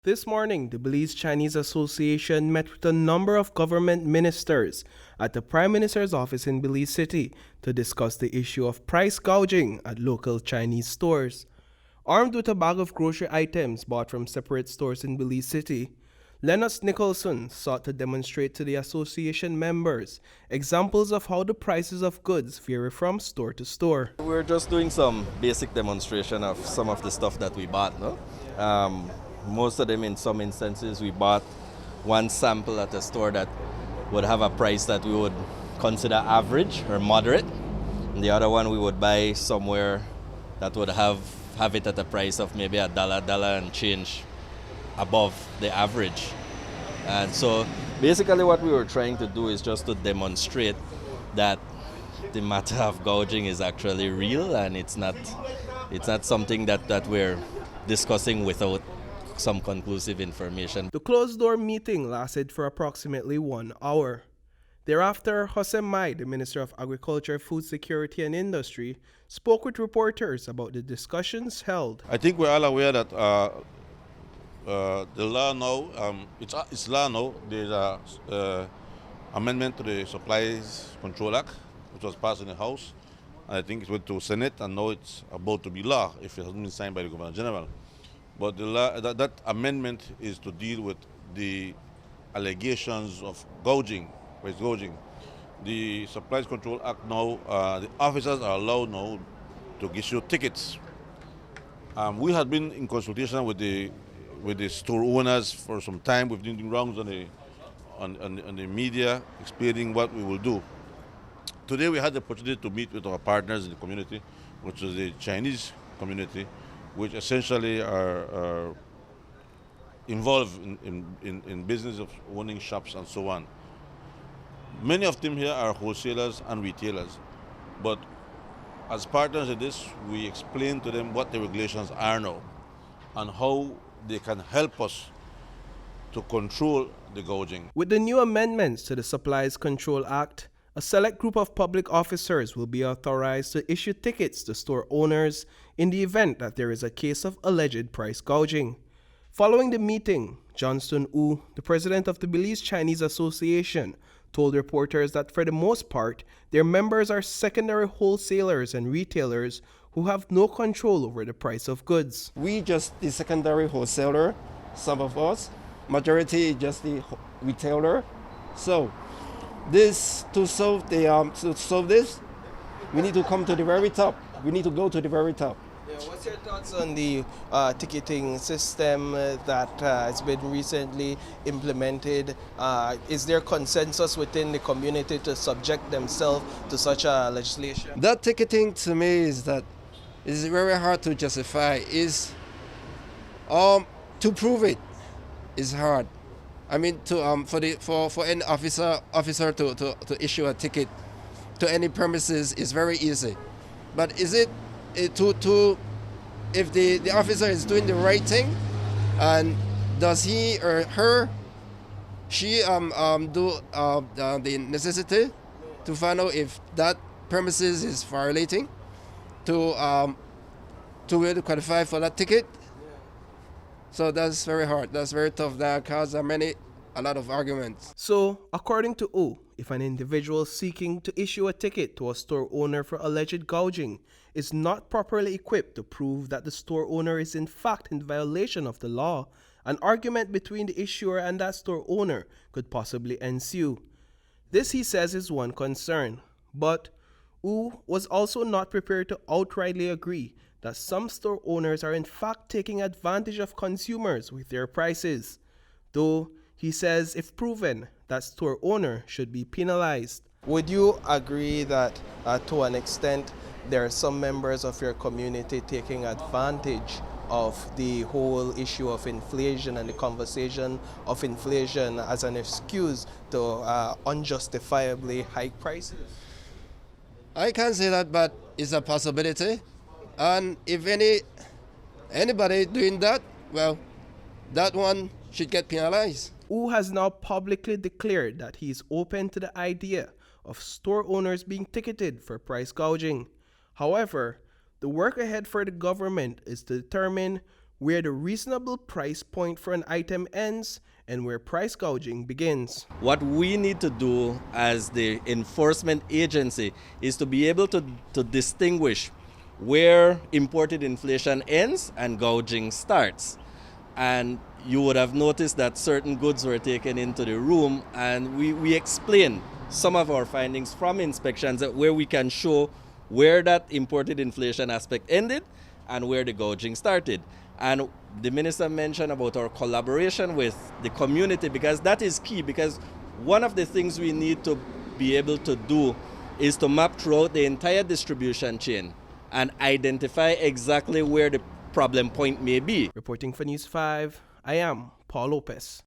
This morning, the Belize Chinese Association met with a number of government ministers at the Prime Minister's office in Belize City to discuss the issue of price gouging at local Chinese stores. Armed with a bag of grocery items bought from separate stores in Belize City, Lennox Nicholson sought to demonstrate to the association members examples of how the prices of goods vary from store to store. We're just doing some basic demonstration of some of the stuff that we bought, no? Most of them, in some instances, we bought one sample at a store that would have a price that we would consider average or moderate. And the other one we would buy somewhere that would have it at a price of maybe $1 and change above the average. And so basically what we were trying to do is just to demonstrate that the matter of gouging is actually real, and it's not something that we're discussing without some conclusive information. The closed-door meeting lasted for approximately 1 hour. Thereafter, Jose Mai, the Minister of Agriculture, Food Security and Industry, spoke with reporters about the discussions held. I think we're all aware that the law now, it's law now. There's an amendment to the Supplies Control Act, which was passed in the House. And I think it went to Senate, and now it's about to be law if it hasn't been signed by the Governor General. But the law, that amendment is to deal with the allegations of gouging, price gouging. The Supplies Control Act now, the officers are allowed now to issue tickets. We had been in consultation with the store owners for some time. We've been doing rounds on the media explaining what we will do. Today we had the opportunity to meet with our partners in the community, which is the Chinese community, which essentially are involved in business of owning shops and so on. Many of them here are wholesalers and retailers, but as partners in this, we explain to them what the regulations are now and how they can help us to control the gouging. With the new amendments to the Supplies Control Act, a select group of public officers will be authorized to issue tickets to store owners in the event that there is a case of alleged price gouging. Following the meeting, Johnston Wu, the president of the Belize Chinese Association, told reporters that for the most part, their members are secondary wholesalers and retailers who have no control over the price of goods. We just the secondary wholesaler, some of us, majority just the retailer. So this to solve this, we need to come to the very top. We need to go to the very top. Yeah, what's your thoughts on the ticketing system that has been recently implemented? Is there consensus within the community to subject themselves to such a legislation? That ticketing to me is very hard to justify. To prove it is hard. I mean, for any officer to issue a ticket to any premises is very easy. But is it if the officer is doing the right thing, and does he or her do the necessity to find out if that premises is violating to really qualify for that ticket? So that's very hard. That's very tough. That causes a lot of arguments. So, according to O, if an individual seeking to issue a ticket to a store owner for alleged gouging is not properly equipped to prove that the store owner is in fact in violation of the law, an argument between the issuer and that store owner could possibly ensue. This, he says, is one concern. But U was also not prepared to outrightly agree that some store owners are in fact taking advantage of consumers with their prices, though he says if proven, that store owner should be penalized. Would you agree that to an extent there are some members of your community taking advantage of the whole issue of inflation and the conversation of inflation as an excuse to unjustifiably hike prices? I can't say that, but it's a possibility. And if anybody doing that, well, that one should get penalized. Wu has now publicly declared that he is open to the idea of store owners being ticketed for price gouging. However, the work ahead for the government is to determine where the reasonable price point for an item ends and where price gouging begins. What we need to do as the enforcement agency is to be able to distinguish where imported inflation ends and gouging starts. And you would have noticed that certain goods were taken into the room, and we explain some of our findings from inspections where we can show where that imported inflation aspect ended and where the gouging started. And the minister mentioned about our collaboration with the community, because that is key, because one of the things we need to be able to do is to map throughout the entire distribution chain and identify exactly where the problem point may be. Reporting for News 5, I am Paul Lopez.